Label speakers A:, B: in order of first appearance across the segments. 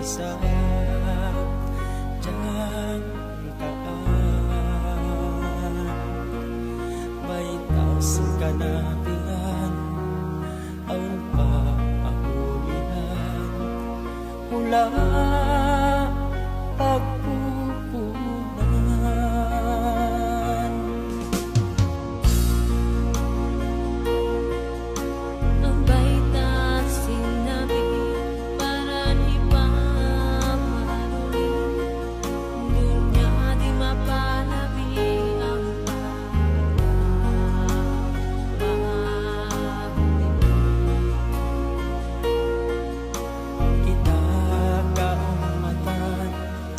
A: isa diyan kaan may tasing kanabihan aun pa ahulihan mula pagpupunan.
B: Ang baita sinabi para di mamaruli, dunya di mapalabi ang
A: Kita kaumatan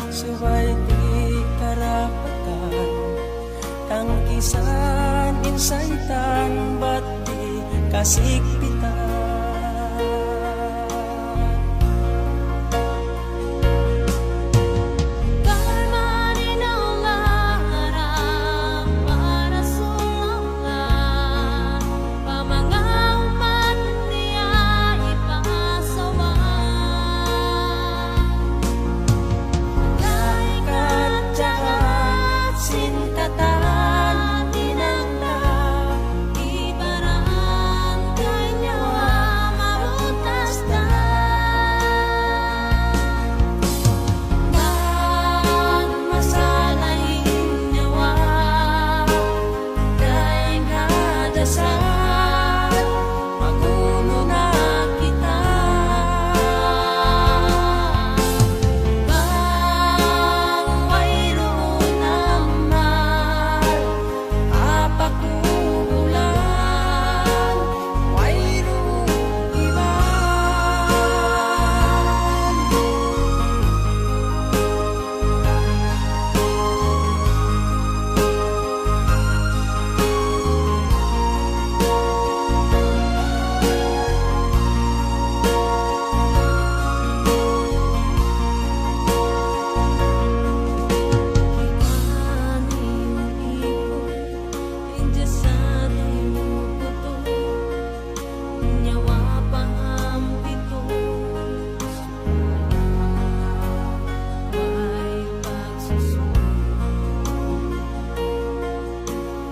A: subay di karapatan tangkisan insaitan ba't di kasikpitan.
B: Kalmanin ang lahat para sumangla, pamangauman niya ipasawa.
A: Laikat jahat sintatan tinanda
B: Ibaran kanyawa mabutas na magmasalahin nyawa dahil nadasal magulo na kita. Bang mayroon naman apakulan mayroong iba.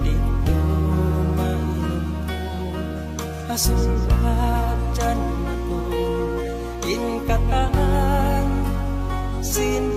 A: Dito mainom asulat dyan matulog in katan sin